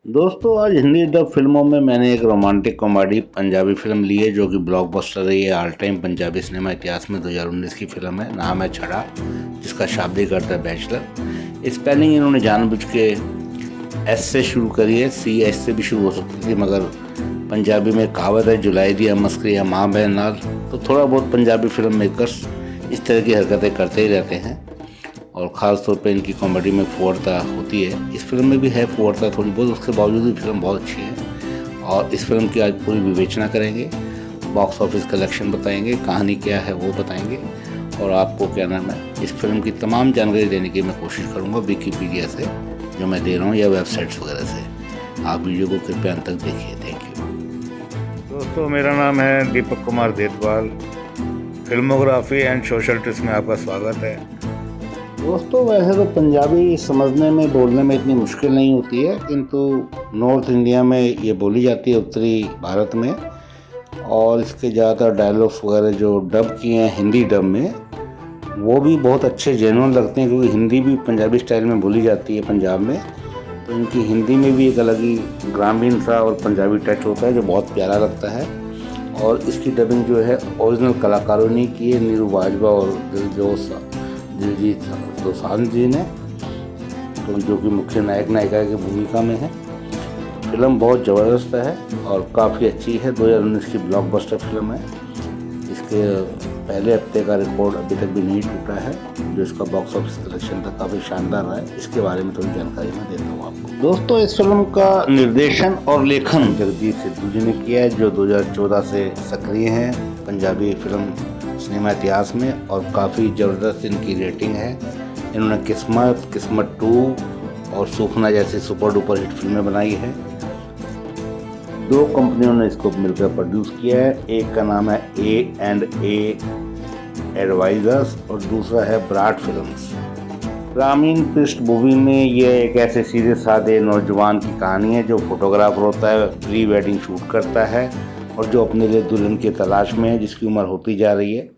दोस्तों आज हिंदी डब फिल्मों में मैंने एक रोमांटिक कॉमेडी पंजाबी फिल्म ली है जो कि ब्लॉकबस्टर रही है। ऑल टाइम पंजाबी सिनेमा इतिहास में 2019 की फिल्म है। नाम है छड़ा, जिसका शाब्दिक अर्थ है बैचलर। स्पेलिंग इन्होंने जानबूझ के एस से शुरू करी है, सी एस से भी शुरू हो सकती थी, मगर पंजाबी में कहावत है जुलाई दिया मस्करी या माँ बहन नाल, तो थोड़ा बहुत पंजाबी फिल्म मेकर्स इस तरह की हरकतें करते ही रहते हैं और ख़ास तौर पे इनकी कॉमेडी में फुहरता होती है। इस फिल्म में भी है फुहरता थोड़ी बहुत, उसके बावजूद भी फिल्म बहुत अच्छी है। और इस फिल्म की आज पूरी विवेचना करेंगे, बॉक्स ऑफिस कलेक्शन बताएंगे, कहानी क्या है वो बताएंगे और आपको क्या नाम है इस फिल्म की तमाम जानकारी देने की मैं कोशिश करूँगा विकीपीडिया से जो मैं दे रहा हूँ या वेबसाइट्स वगैरह से। आप वीडियो को कृपया अंत तक देखिए। Thank you. दोस्तों, मेरा नाम है Deepak Kumar Detwal. Filmography and social twist में आपका स्वागत है। दोस्तों वैसे तो पंजाबी समझने में बोलने में इतनी मुश्किल नहीं होती है, किंतु नॉर्थ इंडिया में ये बोली जाती है, उत्तरी भारत में, और इसके ज़्यादातर डायलॉग्स वगैरह जो डब किए हैं हिंदी डब में वो भी बहुत अच्छे जेन्युइन लगते हैं, क्योंकि हिंदी भी पंजाबी स्टाइल में बोली जाती है पंजाब में, तो इनकी हिंदी में भी एक अलग ही ग्रामीण सा और पंजाबी टच होता है जो बहुत प्यारा लगता है। और इसकी डबिंग जो है ओरिजिनल कलाकारों ने की है, नीरू बाजवा और दिलजीत दोसांझ जी ने, तो जो कि मुख्य नायक नायिका की भूमिका में है। फिल्म बहुत ज़बरदस्त है और काफ़ी अच्छी है। 2019 की ब्लॉकबस्टर फिल्म है। इसके पहले हफ्ते का रिकॉर्ड अभी तक भी नहीं टूटा है, जो इसका बॉक्स ऑफिस कलेक्शन था काफ़ी शानदार रहा है। इसके बारे में थोड़ी जानकारी मैं देता हूँ आपको। दोस्तों इस फिल्म का निर्देशन और लेखन जगजीत सिद्धू जी ने किया है, जो 2014 से सक्रिय हैं पंजाबी फिल्म सिनेमा इतिहास में, और काफ़ी ज़बरदस्त इनकी रेटिंग है। इन्होंने किस्मत 2 और सूखना जैसी सुपर डुपर हिट फिल्में बनाई है। 2 कंपनियों ने इसको मिलकर प्रोड्यूस किया है, एक का नाम है A&A एडवाइजर्स और दूसरा है ब्राट फिल्म्स। ग्रामीण पृष्ठभूमि में ये एक ऐसे सीधे साधे नौजवान की कहानी है जो फोटोग्राफर होता है, प्री वेडिंग शूट करता है और जो अपने लिए दुल्हन की तलाश में है, जिसकी उम्र होती जा रही है।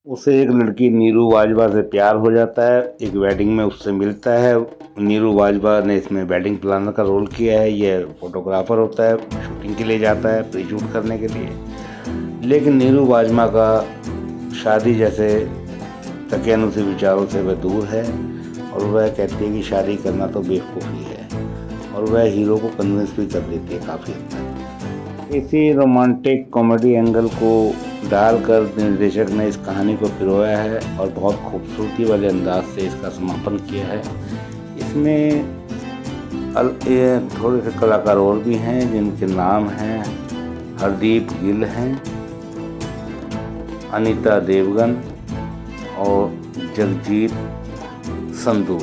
उसे एक लड़की नीरू बाजवा से प्यार हो जाता है, एक वेडिंग में उससे मिलता है। नीरू बाजवा ने इसमें वेडिंग प्लानर का रोल किया है, ये फोटोग्राफर होता है, शूटिंग के लिए जाता है प्री शूट करने के लिए। लेकिन नीरू बाजवा का शादी जैसे तकियानुसी विचारों से वह दूर है और वह कहती है कि शादी करना तो बेवकूफ़ी है, और वह हीरो को कन्विंस भी कर देती है काफ़ी हद तक। इसी रोमांटिक कॉमेडी एंगल को डालकर निर्देशक ने इस कहानी को पिरोया है और बहुत खूबसूरती वाले अंदाज से इसका समापन किया है। इसमें थोड़े से कलाकार और भी हैं जिनके नाम हैं हरदीप गिल हैं, अनीता देवगन और जगजीत संधू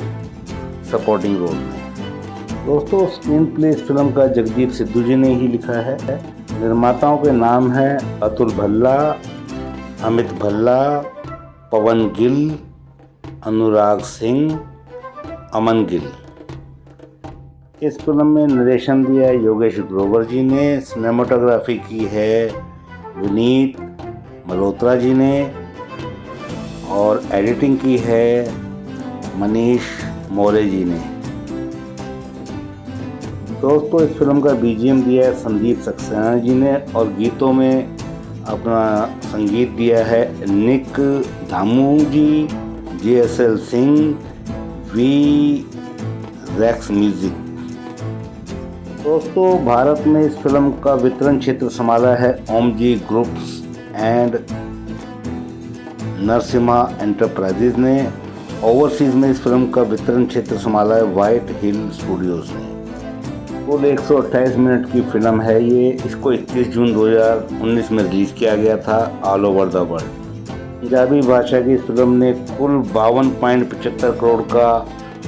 सपोर्टिंग रोल में। दोस्तों स्क्रीन प्ले इस फिल्म का जगजीत सिद्धू जी ने ही लिखा है। निर्माताओं के नाम हैं अतुल भल्ला, अमित भल्ला, पवन गिल, अनुराग सिंह, अमन गिल। इस फिल्म में नरेशन दिया है योगेश ग्रोवर जी ने। सिनेमाटोग्राफी की है विनीत मल्होत्रा जी ने और एडिटिंग की है मनीष मोरे जी ने। दोस्तों इस फिल्म का बीजीएम दिया है संदीप सक्सेना जी ने और गीतों में अपना संगीत दिया है Nick Dhamu ji, JSL Singh, V Rakx music. दोस्तों भारत में इस फिल्म का वितरण क्षेत्र संभाला है Omji groups and Narasimha enterprises ने। ओवरसीज में इस फिल्म का वितरण क्षेत्र संभाला है व्हाइट हिल स्टूडियोज ने। कुल 128 मिनट की फिल्म है ये। इसको 21 जून 2019 में रिलीज किया गया था all over the world. Punjabi भाषा की इस फिल्म ने कुल 52.75 करोड़ का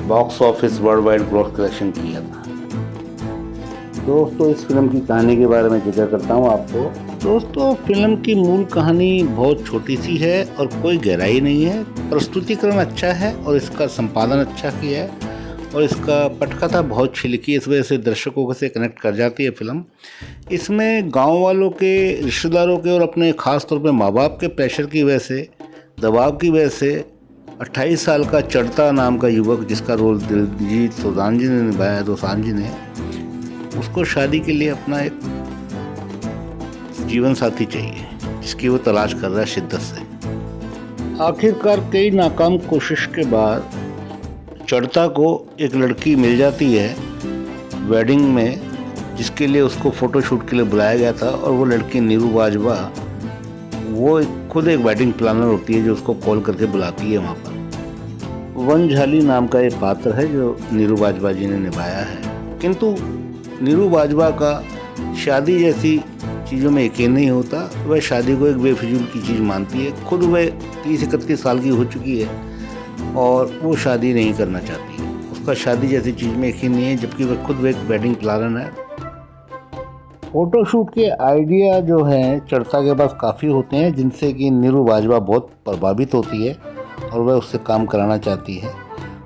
box office world wide gross collection किया था। दोस्तों इस फिल्म की कहानी के बारे में जिक्र करता हूँ आपको। दोस्तों फिल्म की मूल कहानी बहुत छोटी सी है और कोई गहराई नहीं है। प्रस्तुतिकरण अच्छा है और इसका संपादन अच्छा किया है और इसका पटकथा बहुत अच्छी लिखी है, इस वजह से दर्शकों से कनेक्ट कर जाती है फिल्म। इसमें गांव वालों के, रिश्तेदारों के और अपने ख़ास तौर पे माँ बाप के प्रेशर की वजह से, दबाव की वजह से 28 साल का चढ़ता नाम का युवक, जिसका रोल दिलजीत दोसांझ जी ने निभाया, दोसांझ जी ने, उसको शादी के लिए अपना एक जीवन साथी चाहिए जिसकी वो तलाश कर रहा है शिद्दत से। आखिरकार कई नाकाम कोशिश के बाद चढ़ता को एक लड़की मिल जाती है वेडिंग में, जिसके लिए उसको फ़ोटोशूट के लिए बुलाया गया था। और वो लड़की नीरू बाजवा, वो खुद एक वेडिंग प्लानर होती है जो उसको कॉल करके बुलाती है वहाँ पर। वनझाली नाम का एक पात्र है जो नीरू बाजवा जी ने निभाया है। किंतु नीरू बाजवा का शादी जैसी चीज़ों में यकीन नहीं होता। वह शादी को एक बेफिजूल की चीज़ मानती है। खुद वह 30-31 साल की हो चुकी है और वो शादी नहीं करना चाहती। उसका शादी जैसी चीज़ में यकीन नहीं है, जबकि वह खुद एक वेडिंग प्लानर है। फ़ोटोशूट के आइडिया जो हैं चढ़ता के पास काफ़ी होते हैं, जिनसे कि नीरू बाजवा बहुत प्रभावित होती है और वह उससे काम कराना चाहती है।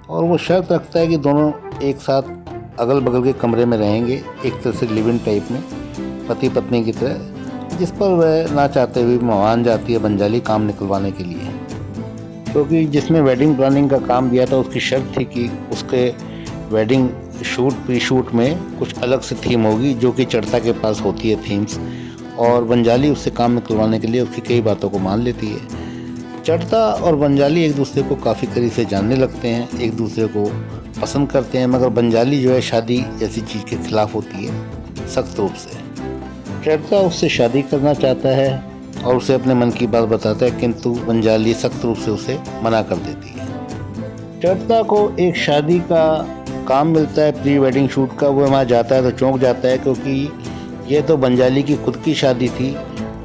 और वो शर्त रखता है कि दोनों एक साथ अगल बगल के कमरे में रहेंगे, एक तरह से लिव इन टाइप में, पति पत्नी की तरह, जिस पर वह ना चाहते हुए मान जाती है बंजाली काम निकलवाने के लिए। क्योंकि जिसने वेडिंग प्लानिंग का काम दिया था उसकी शर्त थी कि उसके वेडिंग शूट प्री शूट में कुछ अलग से थीम होगी, जो कि चढ़ता के पास होती है थीम्स। और बंजाली उससे काम निकलवाने के लिए उसकी कई बातों को मान लेती है। चढ़ता और बंजाली एक दूसरे को काफ़ी करीब से जानने लगते हैं, एक दूसरे को पसंद करते हैं। मगर बंजाली जो है शादी जैसी चीज़ के खिलाफ होती है सख्त रूप से। चढ़ता उससे शादी करना चाहता है और उसे अपने मन की बात बताता है, किंतु बंजाली सख्त रूप से उसे मना कर देती है। चढ़ता को एक शादी का काम मिलता है प्री वेडिंग शूट का। वो वहाँ जाता है तो चौंक जाता है, क्योंकि ये तो बंजाली की खुद की शादी थी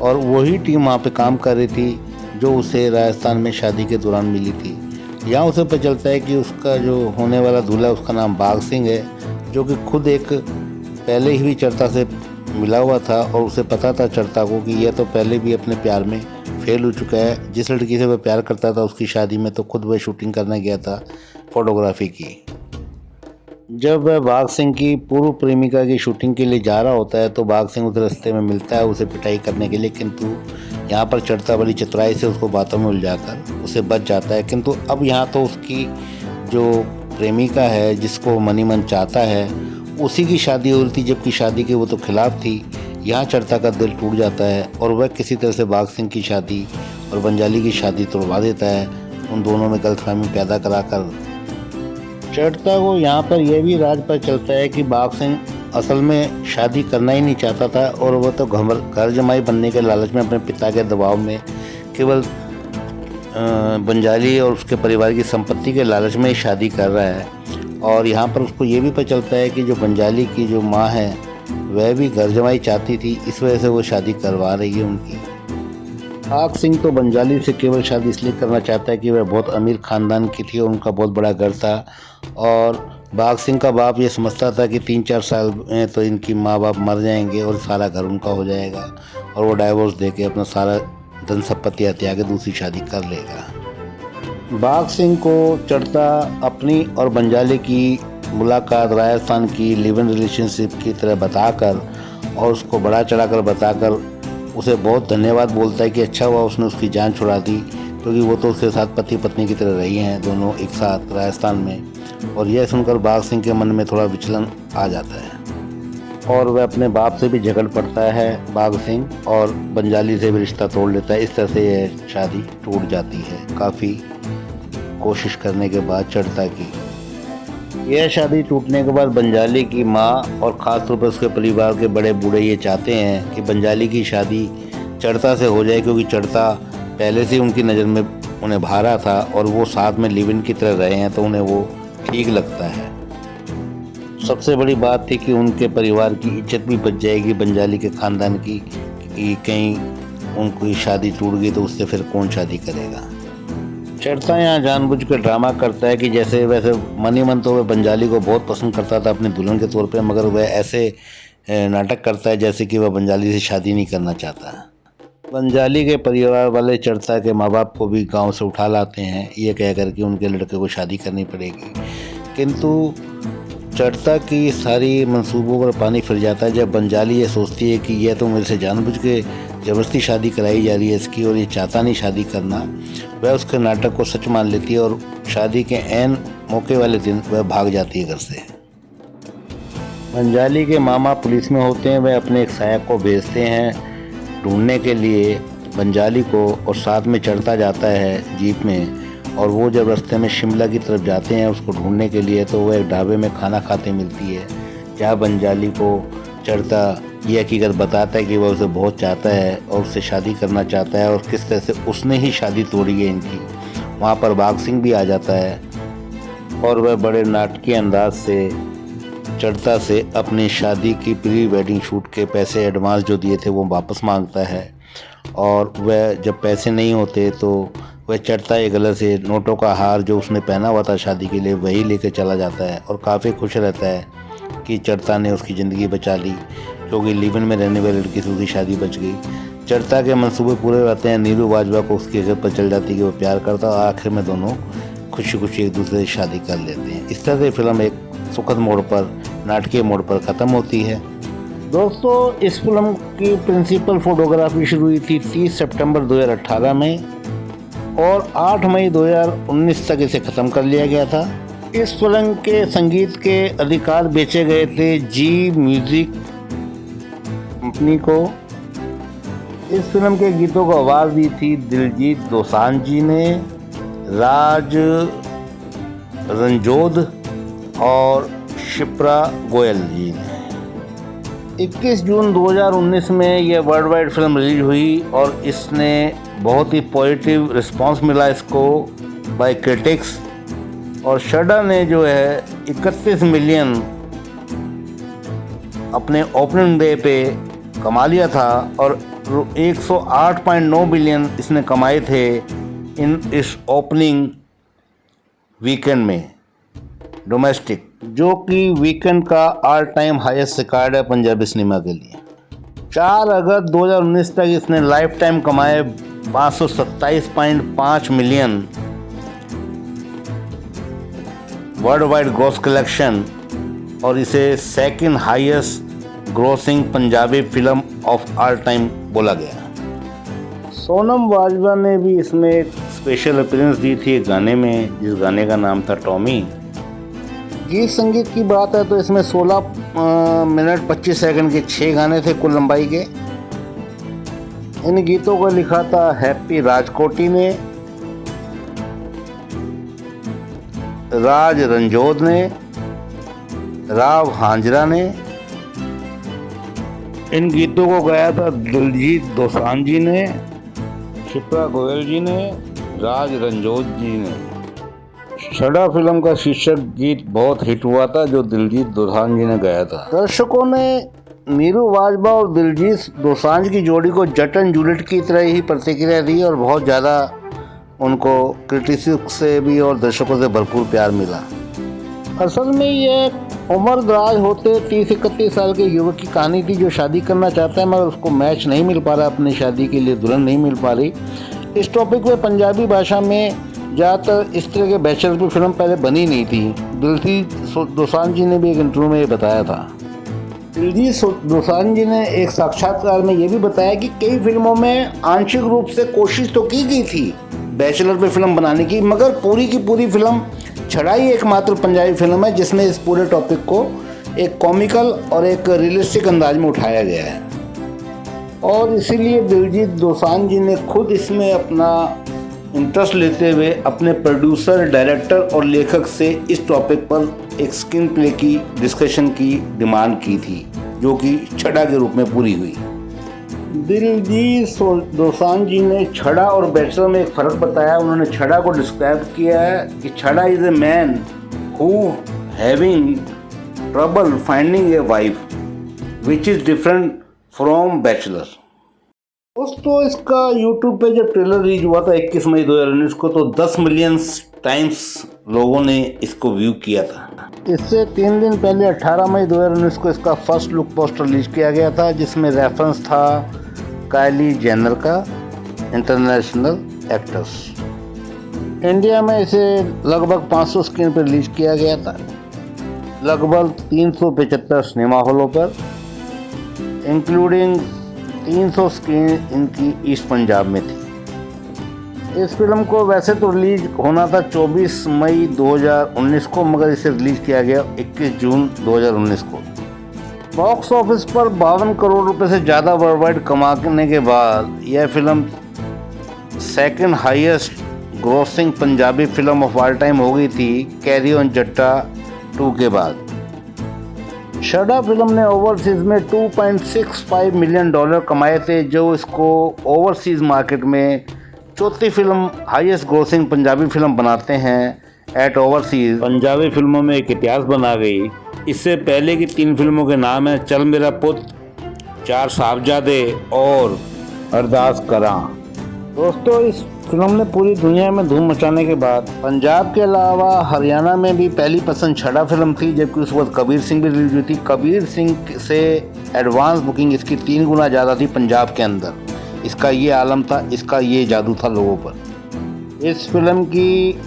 और वही टीम वहाँ पे काम कर रही थी जो उसे राजस्थान में शादी के दौरान मिली थी। यहाँ उसे पता चलता है कि उसका जो होने वाला दूल्हा उसका नाम बाघ सिंह है, जो कि खुद एक पहले ही भी चढ़ता से मिला हुआ था और उसे पता था चढ़ता को कि यह तो पहले भी अपने प्यार में फेल हो चुका है। जिस लड़की से वह प्यार करता था उसकी शादी में तो खुद वह शूटिंग करने गया था फोटोग्राफी की। जब वह बाघ सिंह की पूर्व प्रेमिका की शूटिंग के लिए जा रहा होता है तो बाघ सिंह उस रास्ते में मिलता है उसे पिटाई करने के लिए, किंतु यहाँ पर चढ़ता बड़ी चतुराई से उसको बातों में उलझाकर उसे बच जाता है। किंतु अब यहाँ तो उसकी जो प्रेमिका है जिसको मनी मन चाहता है उसी की शादी हो रही थी, जबकि शादी के वो तो खिलाफ थी। यहाँ चढ़ता का दिल टूट जाता है और वह किसी तरह से बाघ सिंह की शादी और बंजाली की शादी तोड़वा देता है, उन दोनों में गलतफहमी पैदा कराकर। चढ़ता को यहाँ पर यह भी राज पर चलता है कि बाघ सिंह असल में शादी करना ही नहीं चाहता था और वह तो घर जमाई बनने के लालच में अपने पिता के दबाव में केवल बंजाली और उसके परिवार की संपत्ति के लालच में ही शादी कर रहा है। और यहाँ पर उसको ये भी पता चलता है कि जो बंजाली की जो माँ है वह भी घर जमाई चाहती थी, इस वजह से वो शादी करवा रही है उनकी। बाघ सिंह तो बंजाली से केवल शादी इसलिए करना चाहता है कि वह बहुत अमीर ख़ानदान की थी और उनका बहुत बड़ा घर था। और बाघ सिंह का बाप ये समझता था कि 3-4 साल में तो इनकी माँ बाप मर जाएंगे और सारा घर उनका हो जाएगा और वो डाइवोर्स देके अपना सारा धन संपत्ति हत्या के दूसरी शादी कर लेगा। बाघ सिंह को चढ़ता अपनी और बंजाली की मुलाकात राजस्थान की लिव इन रिलेशनशिप की तरह बताकर और उसको बड़ा चढ़ाकर बताकर उसे बहुत धन्यवाद बोलता है कि अच्छा हुआ उसने उसकी जान छुड़ा दी, क्योंकि वो तो उसके साथ पति पत्नी की तरह रही हैं दोनों एक साथ राजस्थान में। और यह सुनकर बाघ सिंह के मन में थोड़ा विचलन आ जाता है और वह अपने बाप से भी झगड़ पड़ता है बाघ सिंह और बंजाली से भी रिश्ता तोड़ लेता है। इस तरह से यह शादी टूट जाती है काफ़ी कोशिश करने के बाद चढ़ता की। यह शादी टूटने के बाद बंजाली की माँ और ख़ास तौर पर उसके परिवार के बड़े बूढ़े ये चाहते हैं कि बंजाली की शादी चढ़ता से हो जाए, क्योंकि चढ़ता पहले से उनकी नज़र में उन्हें भारा था और वो साथ में लिव इन की तरह रहे हैं तो उन्हें वो ठीक लगता है। सबसे बड़ी बात थी कि उनके परिवार की इज्जत भी बच जाएगी बंजाली के ख़ानदान की, कि कहीं उनकी शादी टूट गई तो उससे फिर कौन शादी करेगा। चढ़ता यहाँ जानबूझ कर ड्रामा करता है कि जैसे वैसे मनी मन तो वह बंजाली को बहुत पसंद करता था अपने दुल्हन के तौर पे, मगर वह ऐसे नाटक करता है जैसे कि वह बंजाली से शादी नहीं करना चाहता। बंजाली के परिवार वाले चढ़ता के माँ बाप को भी गांव से उठा लाते हैं ये कह कर कि उनके लड़के को शादी करनी पड़ेगी, किंतु चढ़ता की सारी मंसूबों पर पानी फिर जाता है जब बंजाली ये सोचती है कि यह तो मेरे से जानबूझ के ज़बरदस्ती शादी कराई जा रही है इसकी और ये चाहता नहीं शादी करना। वह उसके नाटक को सच मान लेती है और शादी के ऐन मौके वाले दिन वह भाग जाती है घर से। पंजाली के मामा पुलिस में होते हैं। वह अपने एक सहायक को भेजते हैं ढूंढने के लिए पंजाली को, और साथ में चढ़ता जाता है जीप में। और वो जब रास्ते में शिमला की तरफ जाते हैं उसको ढूंढने के लिए, तो वह एक ढाबे में खाना खाते मिलती है, जहाँ पंजाली को चढ़ता ये हकीकत बताता है कि वह उसे बहुत चाहता है और उससे शादी करना चाहता है, और किस तरह से उसने ही शादी तोड़ी है इनकी। वहाँ पर बाघ सिंह भी आ जाता है और वह बड़े नाटकीय अंदाज से चढ़ता से अपनी शादी की प्री वेडिंग शूट के पैसे एडवांस जो दिए थे वो वापस मांगता है। और वह जब पैसे नहीं होते तो वह चढ़ता एक गले से नोटों का हार जो उसने पहना हुआ था शादी के लिए वही लेकर चला जाता है, और काफ़ी खुश रहता है कि चढ़ता ने उसकी ज़िंदगी बचा ली, क्योंकि लिव इन में रहने वाली लड़की से उसकी शादी बच गई। चढ़ता के मंसूबे पूरे रहते हैं। नीरू बाजवा को उसकी जगह पर चल जाती है कि वो प्यार करता, और आखिर में दोनों खुशी खुशी एक दूसरे से शादी कर लेते हैं। इस तरह से फिल्म एक सुखद मोड़ पर, नाटकीय मोड़ पर ख़त्म होती है। दोस्तों, इस फिल्म की प्रिंसिपल फोटोग्राफी शुरू हुई थी 30 सितंबर 2018 में, और 8 मई 2019 तक इसे ख़त्म कर लिया गया था। इस फिल्म के संगीत के अधिकार बेचे गए थे जी म्यूज़िक कंपनी को। इस फिल्म के गीतों को आवाज़ दी थी दिलजीत दोसांझ जी ने, राज रंजोद और शिप्रा गोयल जी ने। 21 जून 2019 में यह वर्ल्ड वाइड फिल्म रिलीज हुई, और इसने बहुत ही पॉजिटिव रिस्पांस मिला इसको बाय क्रिटिक्स। और शडा ने जो है 31 मिलियन अपने ओपनिंग डे पे कमा लिया था, और 108.9 बिलियन इसने कमाए थे इस ओपनिंग वीकेंड में डोमेस्टिक, जो कि वीकेंड का ऑल टाइम हाईएस्ट रिकॉर्ड है पंजाबी सिनेमा के लिए। 4 अगस्त 2019 तक इसने लाइफ टाइम कमाए 527.5 million world wide gross collection, और इसे second highest grossing Punjabi film of all time बोला गया। सोनम बाजवा ने भी इसमें एक स्पेशल अपीयरेंस दी थी एक गाने में, जिस गाने का नाम था टॉमी। गीत संगीत की बात है तो इसमें 16 मिनट 25 सेकंड के 6 गाने थे कुल लंबाई के। इन गीतों को लिखा था हैप्पी राजकोटी ने, राज रंजोद ने, राव हांजरा ने। इन गीतों को गाया था दिलजीत दोसांझ जी ने, शिप्रा गोयल जी ने, राज रंजोद जी ने। छड़ा फिल्म का शीर्षक गीत बहुत हिट हुआ था जो दिलजीत दोसांझ जी ने गाया था। दर्शकों ने नीरू बाजवा और दिलजीत दोसांझ की जोड़ी को जट एंड जूलियट की तरह ही प्रतिक्रिया दी, और बहुत ज़्यादा उनको क्रिटिक्स से भी और दर्शकों से भरपूर प्यार मिला। असल में ये उम्र दराज होते 30-31 साल के युवक की कहानी थी जो शादी करना चाहता है, मगर उसको मैच नहीं मिल पा रहा, अपनी शादी के लिए दुल्हन नहीं मिल पा रही। इस टॉपिक पे पंजाबी भाषा में ज़्यादातर इस तरह के बैचलर की फिल्म पहले बनी नहीं थी। दिलजीत दोसांझ जी ने भी एक इंटरव्यू में ये बताया था। दिलजीत दोसांझ जी ने एक साक्षात्कार में ये भी बताया कि कई फिल्मों में आंशिक रूप से कोशिश तो की गई थी बैचलर पे फिल्म बनाने की, मगर पूरी की पूरी फिल्म छड़ा ही एकमात्र पंजाबी फिल्म है जिसमें इस पूरे टॉपिक को एक कॉमिकल और एक रियलिस्टिक अंदाज में उठाया गया है। और इसीलिए दिलजीत दोसांझ जी ने खुद इसमें अपना इंटरेस्ट लेते हुए अपने प्रोड्यूसर, डायरेक्टर और लेखक से इस टॉपिक पर एक स्क्रीन प्ले की डिस्कशन की डिमांड की थी, जो कि छड़ा के रूप में पूरी हुई। दिलजीत दोसांझ जी ने छड़ा और बैचलर में एक फ़र्क बताया। उन्होंने छड़ा को डिस्क्राइब किया है कि छड़ा is a man who having trouble finding a wife which is different from bachelor. दोस्तों, इसका यूट्यूब पे जब ट्रेलर रिलीज हुआ था 21 मई 2019 को, तो 10 मिलियन टाइम्स लोगों ने इसको व्यू किया था। इससे 3 दिन पहले 18 मई 2019 को इसका फर्स्ट लुक पोस्टर रिलीज किया गया था, जिसमें रेफरेंस था काइली जेनर का, इंटरनेशनल एक्ट्रेस। इंडिया में इसे लगभग 500 स्क्रीन पर रिलीज किया गया था, लगभग 375 सिनेमा हॉलों पर, इंक्लूडिंग 300 स्क्रीन इनकी ईस्ट पंजाब में थी। इस फिल्म को वैसे तो रिलीज होना था 24 मई 2019 को, मगर इसे रिलीज किया गया 21 जून 2019 को। बॉक्स ऑफिस पर 52 करोड़ रुपए से ज़्यादा वर्ल्ड वाइड कमाने के बाद यह film second highest grossing Punjabi film of all time हो गई थी, कैरी ऑन जट्टा 2 के बाद। छड़ा फिल्म ने ओवरसीज़ में $2.65 मिलियन कमाए थे, जो इसको ओवरसीज़ मार्केट में चौथी film highest grossing Punjabi film बनाते हैं एट ओवरसीज़। पंजाबी फिल्मों में एक इतिहास बना गई। इससे पहले की 3 फिल्मों के नाम हैं चल मेरा पुत, 4 साहबजादे और अरदास करां। दोस्तों, इस फिल्म ने पूरी दुनिया में धूम मचाने के बाद पंजाब के अलावा हरियाणा में भी पहली पसंद छड़ा फिल्म थी, जबकि उस वक्त कबीर सिंह भी रिलीज हुई थी। कबीर सिंह से एडवांस बुकिंग इसकी 3 गुना ज़्यादा थी पंजाब के अंदर। इसका ये आलम था, इसका ये जादू था लोगों पर। इस फिल्म की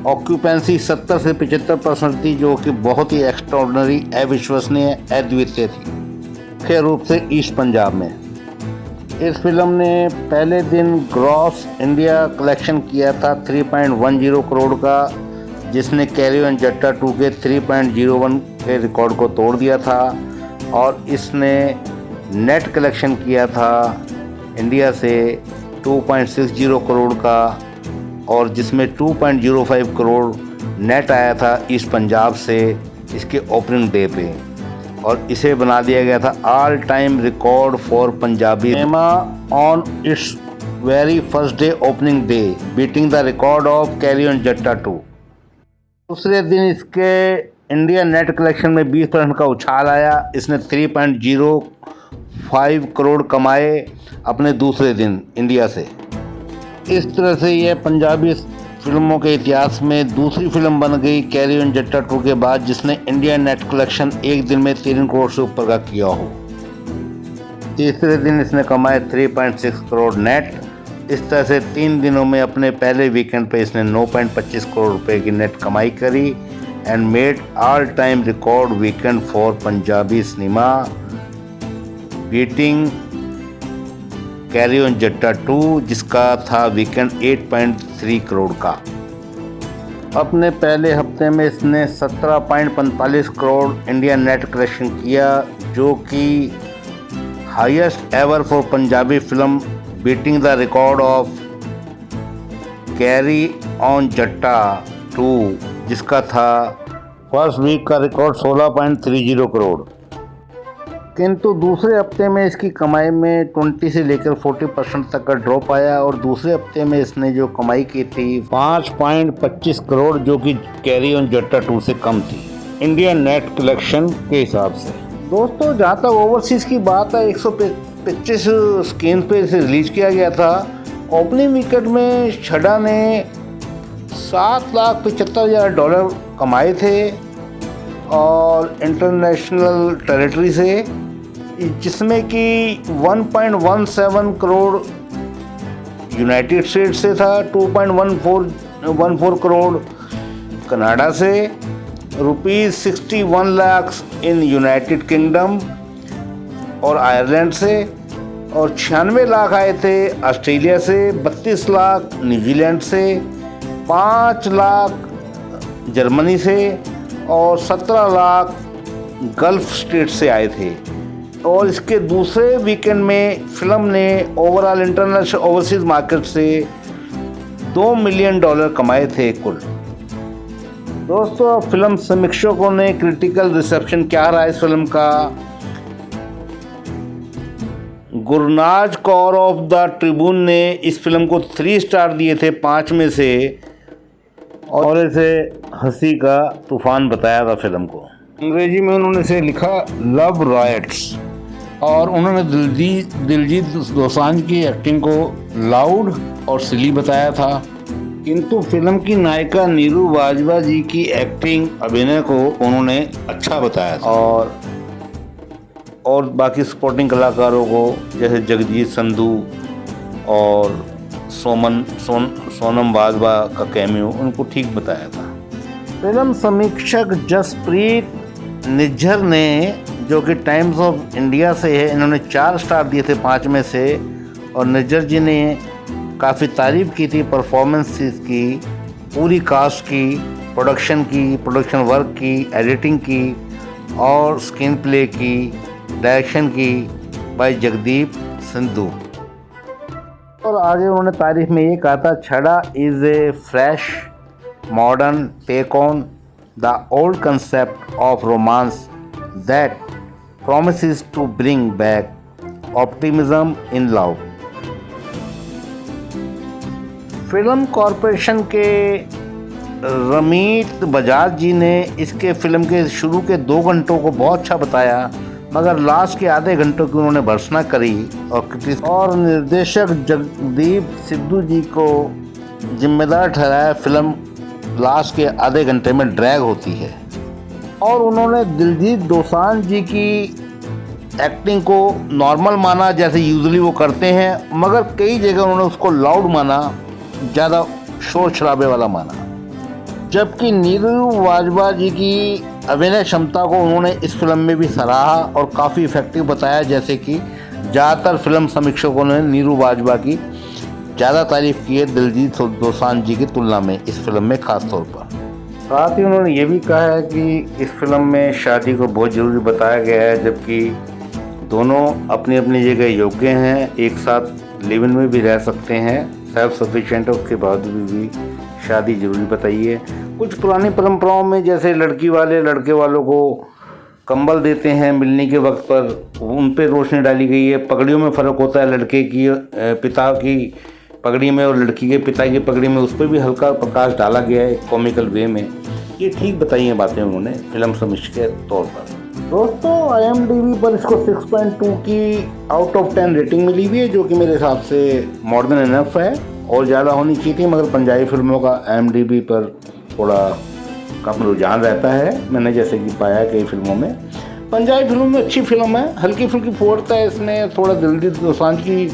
ऑक्यूपेंसी 70 से 75% थी, जो कि बहुत ही एक्स्ट्राऑर्डिनरी, अविश्वसनीय, अद्वितीय थी, मुख्य रूप से ईस्ट पंजाब में। इस फिल्म ने पहले दिन ग्रॉस इंडिया कलेक्शन किया था 3.10 करोड़ का, जिसने कैरी ऑन जट्टा 2 के 3.01 के रिकॉर्ड को तोड़ दिया था। और इसने नेट कलेक्शन किया था इंडिया से 2.60 करोड़ का, और जिसमें 2.05 करोड़ नेट आया था ईस्ट पंजाब से इसके ओपनिंग डे पे। और इसे बना दिया गया था all time record for Punjabi cinema on it's very first day opening day, beating the record of carry on जट्टा 2। दूसरे दिन इसके इंडिया नेट कलेक्शन में 20% का उछाल आया। इसने 3.05 करोड़ कमाए अपने दूसरे दिन इंडिया से। इस तरह से यह पंजाबी फिल्मों के इतिहास में दूसरी फिल्म बन गई कैरी ऑन जट्टा 2 के बाद, जिसने इंडिया नेट कलेक्शन एक दिन में 3 करोड़ से ऊपर का किया हो। तीसरे दिन इसने कमाए 3.6 करोड़ नेट। इस तरह से 3 दिनों में अपने पहले वीकेंड पे इसने 9.25 करोड़ रुपए की नेट कमाई करी and made all time record weekend for Punjabi cinema, beating carry on जट्टा 2, जिसका था वीकेंड 8.3 करोड़ का। अपने पहले हफ्ते में इसने 17.45 करोड़ इंडिया नेट कलेक्शन किया, जो कि highest ever for Punjabi film, beating the record of carry on जट्टा 2, जिसका था फर्स्ट वीक का रिकॉर्ड 16.30 करोड़। किंतु दूसरे हफ्ते में इसकी कमाई में 20 से लेकर 40% तक का ड्रॉप आया, और दूसरे हफ्ते में इसने जो कमाई की थी 5.25 करोड़, जो कि कैरी ऑन जट्टा 2 से कम थी इंडियन नेट कलेक्शन के हिसाब से। दोस्तों, जहाँ तक ओवरसीज़ की बात है, 125 स्क्रीन पे इसे रिलीज किया गया था। ओपनिंग वीकेंड में छड़ा ने $7,75,000 कमाए थे और इंटरनेशनल टेरिटरी से, जिसमें कि 1.17 करोड़ यूनाइटेड स्टेट्स से था, 2.14 करोड़ कनाडा से, ₹61 लाख इन यूनाइटेड किंगडम और आयरलैंड से, और 96 लाख आए थे ऑस्ट्रेलिया से, 32 लाख न्यूजीलैंड से, 5 लाख जर्मनी से और 17 लाख गल्फ स्टेट से आए थे। और इसके दूसरे वीकेंड में फिल्म ने ओवरऑल इंटरनेशनल ओवरसीज मार्केट से $2 मिलियन कमाए थे कुल। दोस्तों, फिल्म समीक्षकों ने क्रिटिकल रिसेप्शन क्या रहा इस फिल्म का। गुरनाज कौर ऑफ द ट्रिब्यून ने इस फिल्म को 3 स्टार दिए थे 5 में से, और इसे हंसी का तूफान बताया था फिल्म को। अंग्रेजी में उन्होंने इसे लिखा लव रॉयट्स, और उन्होंने दिलजीत दोसांझ की एक्टिंग को लाउड और सिली बताया था। किंतु फिल्म की नायिका नीरू बाजवा जी की एक्टिंग, अभिनय को उन्होंने अच्छा बताया था। और बाकी सपोर्टिंग कलाकारों को जैसे जगजीत संधू और सोनम बाजवा का कैमियो, उनको ठीक बताया था। फिल्म समीक्षक जसप्रीत निज्जर ने, जो कि टाइम्स ऑफ इंडिया से है, इन्होंने 4 स्टार दिए थे 5 में से। और निज्जर जी ने काफ़ी तारीफ़ की थी परफॉर्मेंसेस की, पूरी कास्ट की, प्रोडक्शन वर्क की, एडिटिंग की और स्क्रीन प्ले की डायरेक्शन की बाय जगदीप सिद्धू। और आगे उन्होंने तारीफ में ये कहा था, Chhadaa is a fresh modern take on the old concept of romance that promises to bring back optimism in love। Film corporation के रमीत बजाज जी ने इसके फिल्म के शुरू के 2 घंटों को बहुत अच्छा बताया, मगर लास्ट के आधे घंटों की उन्होंने भर्त्सना करी और निर्देशक जगदीप सिद्धू जी को जिम्मेदार ठहराया। फिल्म लास्ट के आधे घंटे में ड्रैग होती है और उन्होंने दिलजीत दोसांझ जी की एक्टिंग को नॉर्मल माना, जैसे यूजुअली वो करते हैं, मगर कई जगह उन्होंने उसको लाउड माना, ज़्यादा शोर शराबे वाला माना। जबकि नीरू बाजवा जी की अभिनय क्षमता को उन्होंने इस फिल्म में भी सराहा और काफ़ी इफेक्टिव बताया, जैसे कि ज़्यादातर फिल्म समीक्षकों ने नीरू बाजवा की ज़्यादा तारीफ़ की है दिलजीत दोसांझ जी की तुलना में इस फिल्म में ख़ास तौर पर। साथ ही उन्होंने ये भी कहा है कि इस फिल्म में शादी को बहुत ज़रूरी बताया गया है, जबकि दोनों अपनी अपनी जगह योग्य हैं, एक साथ लिव इन में भी रह सकते हैं, सेल्फ सफिशिएंट है, उसके बाद भी शादी जरूरी बताई है। कुछ पुरानी परंपराओं में जैसे लड़की वाले लड़के वालों को कंबल देते हैं मिलने के वक्त पर, उन पर रोशनी डाली गई है। पगड़ियों में फ़र्क होता है, लड़के की पिता की पगड़ी में और लड़की के पिता की पगड़ी में, उस पर भी हल्का प्रकाश डाला गया है कॉमिकल वे में। ये ठीक बताई हैं बातें उन्होंने फिल्म समीक्षक के तौर पर। दोस्तों IMDb पर इसको 6.2 की आउट ऑफ 10 रेटिंग मिली हुई है, जो कि मेरे हिसाब से मोर देन इनफ है, और ज़्यादा होनी चाहिए थी, मगर पंजाबी फिल्मों का IMDb पर थोड़ा कम रुझान रहता है, मैंने जैसे कि पाया कई फिल्मों में। पंजाबी फिल्मों में अच्छी फिल्म है, हल्की फुल्की फोड़ता है इसमें, थोड़ा दिलजीत दोसांझ की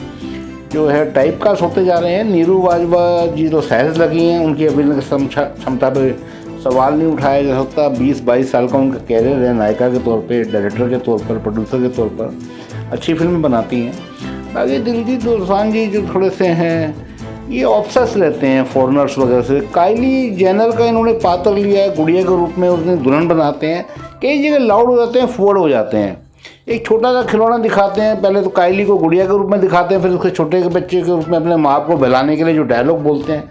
जो है टाइप कास्ट होते जा रहे हैं। नीरू बाजवा जी तो सहज लगी हैं, उनकी अभिनय क्षमता पर सवाल नहीं उठाया जा सकता। 20-22 साल का उनका कैरियर है नायिका के तौर पे, डायरेक्टर के तौर पर, प्रोड्यूसर के तौर पर अच्छी फिल्म बनाती हैं। बाकी दिलजीत दोसांझ जी जो थोड़े से हैं, ये ऑब्सेस रहते हैं फॉरेनर्स वगैरह से। काइली जेनर का इन्होंने पात्र लिया है गुड़िया के रूप में, उसने दुल्हन बनाते हैं, कई जगह लाउड हो जाते हैं, फॉरवर्ड हो जाते हैं। एक छोटा सा खिलौना दिखाते हैं, पहले तो काइली को गुड़िया के रूप में दिखाते हैं, फिर उसके छोटे के बच्चे के रूप में अपने माँ को बहलाने के लिए जो डायलॉग बोलते हैं,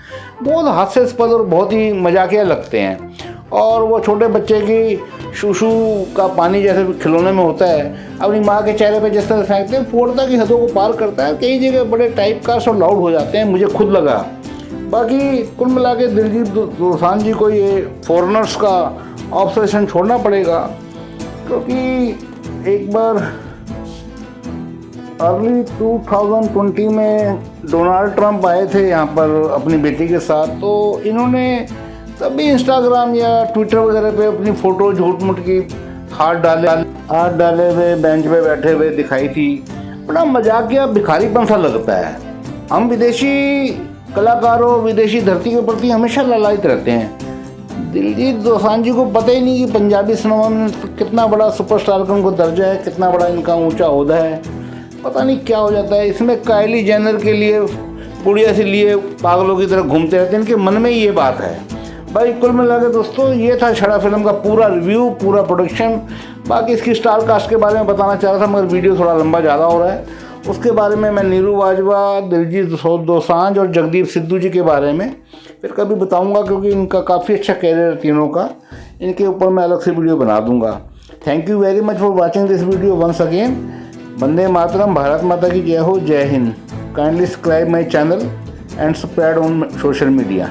बहुत हास्यास्पद और बहुत ही मजाकिया लगते हैं। और वो छोटे बच्चे की शूशू का पानी जैसे खिलौने में होता है, अपनी माँ के चेहरे पे जिस तरह फेंकते हैं, फोड़ता की हदों को पार करता है। कई जगह बड़े टाइप कास्ट और लाउड हो जाते हैं, मुझे खुद लगा। बाकी कुल मिला के दिलजीत दोसांझ जी को ये फॉरेनर्स का ऑब्सेशन छोड़ना पड़ेगा, क्योंकि एक बार अर्ली 2020 में डोनाल्ड ट्रंप आए थे यहाँ पर अपनी बेटी के साथ, तो इन्होंने तभी इंस्टाग्राम या ट्विटर वगैरह पे अपनी फ़ोटो झूठ मूठ की हाथ डाले हुए बेंच पे बैठे हुए दिखाई थी। बड़ा मजाकिया भिखारीपन सा लगता है। हम विदेशी कलाकारों, विदेशी धरती के प्रति हमेशा ललायित रहते हैं। दिलजीत दोसांझ जी को पता ही नहीं कि पंजाबी सिनेमा में कितना बड़ा सुपरस्टार का उनको दर्जा है, कितना बड़ा इनका ऊंचा ओहदा है। पता नहीं क्या हो जाता है इसमें। काइली जेनर के लिए गुड़िया से लिए पागलों की तरह घूमते रहते हैं, इनके मन में ये बात है। भाई कुल मिला के दोस्तों ये था छड़ा फिल्म का पूरा रिव्यू, पूरा प्रोडक्शन। बाकी इसकी स्टार कास्ट के बारे में बताना चाह रहा था, मगर वीडियो थोड़ा लंबा ज़्यादा हो रहा है। उसके बारे में मैं नीरू बाजवा, दिलजीत दोसांझ और जगदीप सिद्धू जी के बारे में फिर कभी बताऊंगा, क्योंकि इनका काफ़ी अच्छा कैरियर है तीनों का। इनके ऊपर मैं अलग से वीडियो बना दूंगा। Thank you very much for watching this video once again. Vande Mataram, Bharat माता की जय हो, जय Hind. Kindly subscribe my channel and spread on social media.